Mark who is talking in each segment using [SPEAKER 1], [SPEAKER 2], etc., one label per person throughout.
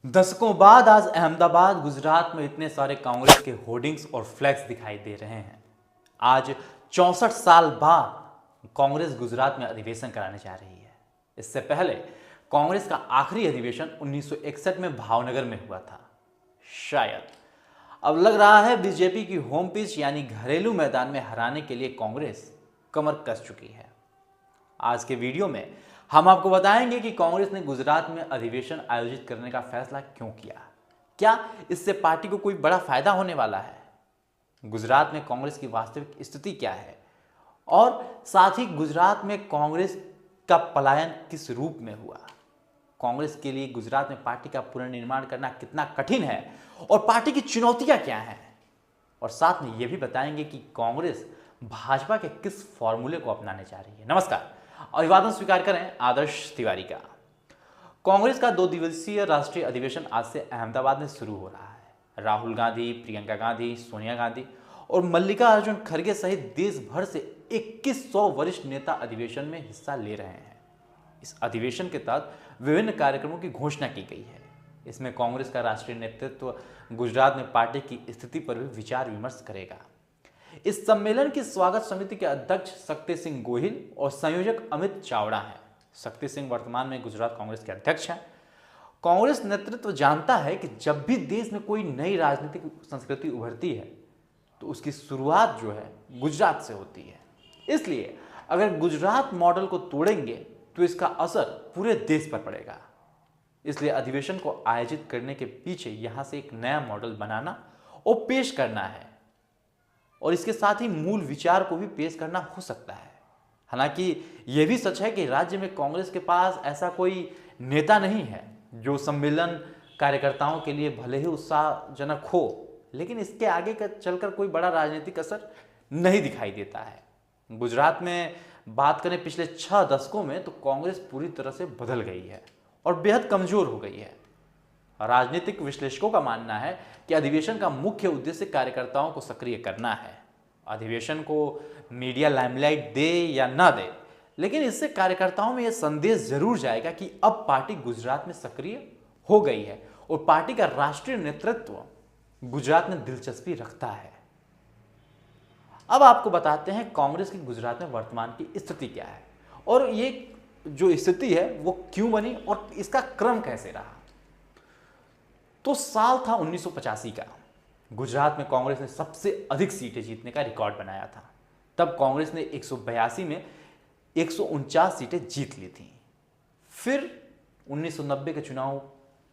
[SPEAKER 1] दशकों बाद आज अहमदाबाद गुजरात में इतने सारे कांग्रेस के होर्डिंग्स और फ्लैग्स दिखाई दे रहे हैं। आज 64 साल बाद कांग्रेस गुजरात में अधिवेशन कराने जा रही है। इससे पहले कांग्रेस का आखिरी अधिवेशन 1961 में भावनगर में हुआ था। शायद अब लग रहा है बीजेपी की होम पिच यानी घरेलू मैदान में हराने के लिए कांग्रेस कमर कस चुकी है। आज के वीडियो में हम आपको बताएंगे कि कांग्रेस ने गुजरात में अधिवेशन आयोजित करने का फैसला क्यों किया, क्या इससे पार्टी को कोई बड़ा फायदा होने वाला है, गुजरात में कांग्रेस की वास्तविक स्थिति क्या है और साथ ही गुजरात में कांग्रेस का पलायन किस रूप में हुआ, कांग्रेस के लिए गुजरात में पार्टी का पुनर्निर्माण करना कितना कठिन है और पार्टी की चुनौतियां क्या हैं, और साथ में यह भी बताएंगे कि कांग्रेस भाजपा के किस फॉर्मूले को अपनाने जा रही है। नमस्कार, अभिवादन स्वीकार करें आदर्श तिवारी का। कांग्रेस का 2 दिवसीय राष्ट्रीय अधिवेशन आज से अहमदाबाद में शुरू हो रहा है। राहुल गांधी, प्रियंका गांधी, सोनिया गांधी और मल्लिकार्जुन खड़गे सहित देश भर से 2100 वरिष्ठ नेता अधिवेशन में हिस्सा ले रहे हैं। इस अधिवेशन के तहत विभिन्न कार्यक्रमों की घोषणा की गई है। इसमें कांग्रेस का राष्ट्रीय नेतृत्व गुजरात में पार्टी की स्थिति पर भी विचार विमर्श करेगा। इस सम्मेलन की स्वागत समिति के अध्यक्ष शक्ति सिंह गोहिल और संयोजक अमित चावड़ा हैं। शक्ति सिंह वर्तमान में गुजरात कांग्रेस के अध्यक्ष हैं। कांग्रेस नेतृत्व जानता है कि जब भी देश में कोई नई राजनीतिक संस्कृति उभरती है तो उसकी शुरुआत जो है गुजरात से होती है। इसलिए अगर गुजरात मॉडल को तोड़ेंगे तो इसका असर पूरे देश पर पड़ेगा। इसलिए अधिवेशन को आयोजित करने के पीछे यहां से एक नया मॉडल बनाना और पेश करना है, और इसके साथ ही मूल विचार को भी पेश करना हो सकता है। हालांकि यह भी सच है कि राज्य में कांग्रेस के पास ऐसा कोई नेता नहीं है जो सम्मेलन कार्यकर्ताओं के लिए भले ही उत्साहजनक हो, लेकिन इसके आगे का चलकर कोई बड़ा राजनीतिक असर नहीं दिखाई देता है। गुजरात में बात करें पिछले 6 दशकों में तो कांग्रेस पूरी तरह से बदल गई है और बेहद कमजोर हो गई है। राजनीतिक विश्लेषकों का मानना है कि अधिवेशन का मुख्य उद्देश्य कार्यकर्ताओं को सक्रिय करना है। अधिवेशन को मीडिया लाइमलाइट दे या ना दे, लेकिन इससे कार्यकर्ताओं में यह संदेश जरूर जाएगा कि अब पार्टी गुजरात में सक्रिय हो गई है और पार्टी का राष्ट्रीय नेतृत्व गुजरात में दिलचस्पी रखता है। अब आपको बताते हैं कांग्रेस की गुजरात में वर्तमान की स्थिति क्या है और ये जो स्थिति है वो क्यों बनी और इसका क्रम कैसे रहा। तो साल था 1985 का। गुजरात में कांग्रेस ने सबसे अधिक सीटें जीतने का रिकॉर्ड बनाया था। तब कांग्रेस ने 182 में 149 सीटें जीत ली थी। फिर 1990 का चुनाव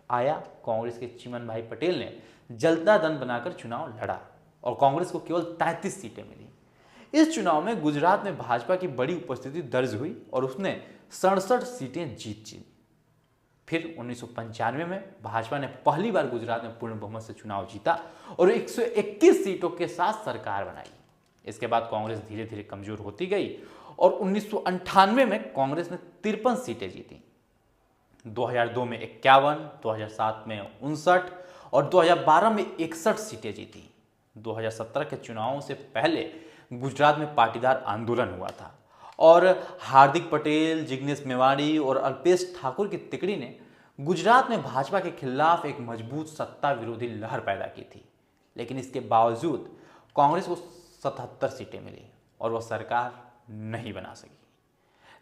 [SPEAKER 1] आया। कांग्रेस के चिमन भाई पटेल ने जलता दल बनाकर चुनाव लड़ा और कांग्रेस को केवल 33 सीटें मिली। इस चुनाव में गुजरात में भाजपा की बड़ी उपस्थिति दर्ज हुई और उसने 67 सीटें जीती। फिर 1995 में भाजपा ने पहली बार गुजरात में पूर्ण बहुमत से चुनाव जीता और 121 सीटों के साथ सरकार बनाई। इसके बाद कांग्रेस धीरे धीरे कमजोर होती गई और 1998 में कांग्रेस ने 53 सीटें जीती। 2002 में 51, 2007 में 59 और 2012 में 61 सीटें जीती। 2017 के चुनावों से पहले गुजरात में पाटीदार आंदोलन हुआ था और हार्दिक पटेल, जिग्नेश मेवाड़ी और अल्पेश ठाकुर की तिकड़ी ने गुजरात में भाजपा के खिलाफ एक मजबूत सत्ता विरोधी लहर पैदा की थी। लेकिन इसके बावजूद कांग्रेस को 77 सीटें मिली और वह सरकार नहीं बना सकी।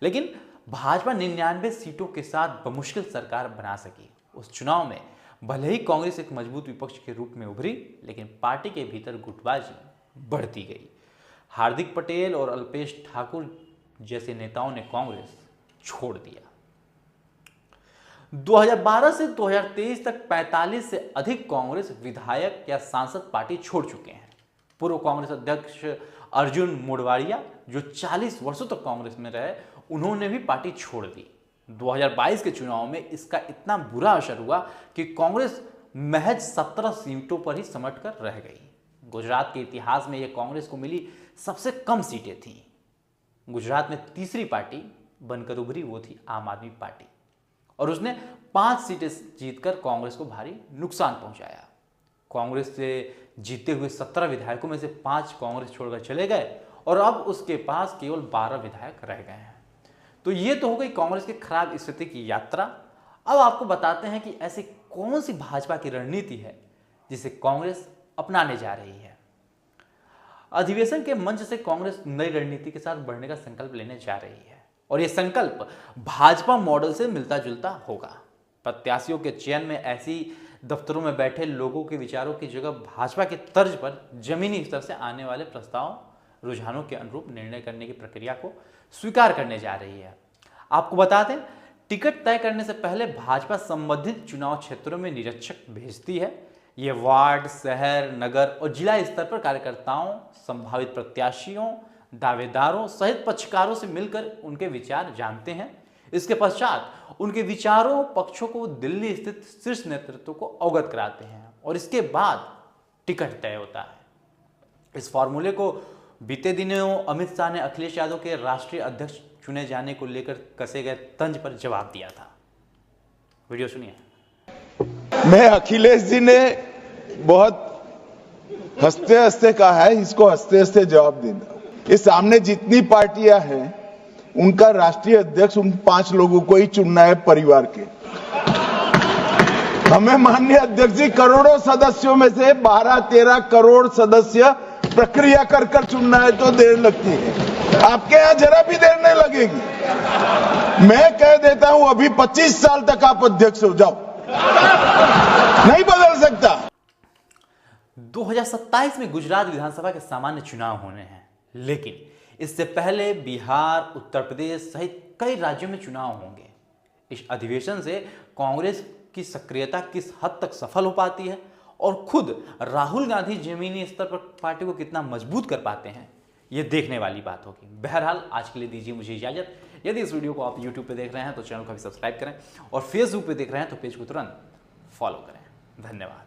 [SPEAKER 1] लेकिन भाजपा 99 सीटों के साथ बमुश्किल सरकार बना सकी। उस चुनाव में भले ही कांग्रेस एक मजबूत विपक्ष के रूप में उभरी, लेकिन पार्टी के भीतर गुटबाजी बढ़ती गई। हार्दिक पटेल और अल्पेश ठाकुर जैसे नेताओं ने कांग्रेस छोड़ दिया। 2012 से 2023 तक 45 से अधिक कांग्रेस विधायक या सांसद पार्टी छोड़ चुके हैं। पूर्व कांग्रेस अध्यक्ष अर्जुन मोढवाडिया जो 40 वर्षों तक कांग्रेस में रहे, उन्होंने भी पार्टी छोड़ दी। 2022 के चुनाव में इसका इतना बुरा असर हुआ कि कांग्रेस महज 17 सीटों पर ही समट कर रह गई। गुजरात के इतिहास में यह कांग्रेस को मिली सबसे कम सीटें थीं। गुजरात में तीसरी पार्टी बनकर उभरी वो थी आम आदमी पार्टी और उसने 5 सीटें जीतकर कांग्रेस को भारी नुकसान पहुंचाया। कांग्रेस से जीते हुए 17 विधायकों में से 5 कांग्रेस छोड़कर चले गए और अब उसके पास केवल 12 विधायक रह गए हैं। तो ये तो हो गई कांग्रेस की खराब स्थिति की यात्रा। अब आपको बताते हैं कि ऐसी कौन सी भाजपा की रणनीति है जिसे कांग्रेस अपनाने जा रही है। अधिवेशन के मंच से कांग्रेस नई रणनीति के साथ बढ़ने का संकल्प लेने जा रही है और यह संकल्प भाजपा मॉडल से मिलता जुलता होगा। प्रत्याशियों के चयन में ऐसी दफ्तरों में बैठे लोगों के विचारों की जगह भाजपा के तर्ज पर जमीनी स्तर से आने वाले प्रस्ताव रुझानों के अनुरूप निर्णय करने की प्रक्रिया को स्वीकार करने जा रही है। आपको बता दें, टिकट तय करने से पहले भाजपा संबंधित चुनाव क्षेत्रों में निरीक्षक भेजती है। ये वार्ड, शहर, नगर और जिला स्तर पर कार्यकर्ताओं, संभावित प्रत्याशियों, दावेदारों सहित पक्षकारों से मिलकर उनके विचार जानते हैं। इसके पश्चात उनके विचारों पक्षों को दिल्ली स्थित शीर्ष नेतृत्व को अवगत कराते हैं और इसके बाद टिकट तय होता है। इस फॉर्मूले को बीते दिनों अमित शाह ने अखिलेश यादव के राष्ट्रीय अध्यक्ष चुने जाने को लेकर कसे गए तंज पर जवाब दिया था। वीडियो सुनिए।
[SPEAKER 2] मैं अखिलेश जी ने बहुत हंसते हंसते कहा है, इसको हंसते हंसते जवाब देना। ये सामने जितनी पार्टियां हैं उनका राष्ट्रीय अध्यक्ष उन 5 लोगों को ही चुनना है परिवार के। हमें माननीय अध्यक्ष जी करोड़ों सदस्यों में से 12-13 करोड़ सदस्य प्रक्रिया कर कर चुनना है तो देर लगती है। आपके यहां जरा भी देर नहीं लगेगी। मैं कह देता हूं अभी 25 साल तक आप अध्यक्ष हो जाओ, नहीं बदल सकता।
[SPEAKER 1] 2027 में गुजरात विधानसभा के सामान्य चुनाव होने हैं, लेकिन इससे पहले बिहार, उत्तर प्रदेश सहित कई राज्यों में चुनाव होंगे। इस अधिवेशन से कांग्रेस की सक्रियता किस हद तक सफल हो पाती है और खुद राहुल गांधी जमीनी स्तर पर पार्टी को कितना मजबूत कर पाते हैं, यह देखने वाली बात होगी। बहरहाल आज के लिए दीजिए मुझे इजाजत। यदि इस वीडियो को आप YouTube पे देख रहे हैं तो चैनल को भी सब्सक्राइब करें और Facebook पे देख रहे हैं तो पेज को तुरंत फॉलो करें। धन्यवाद।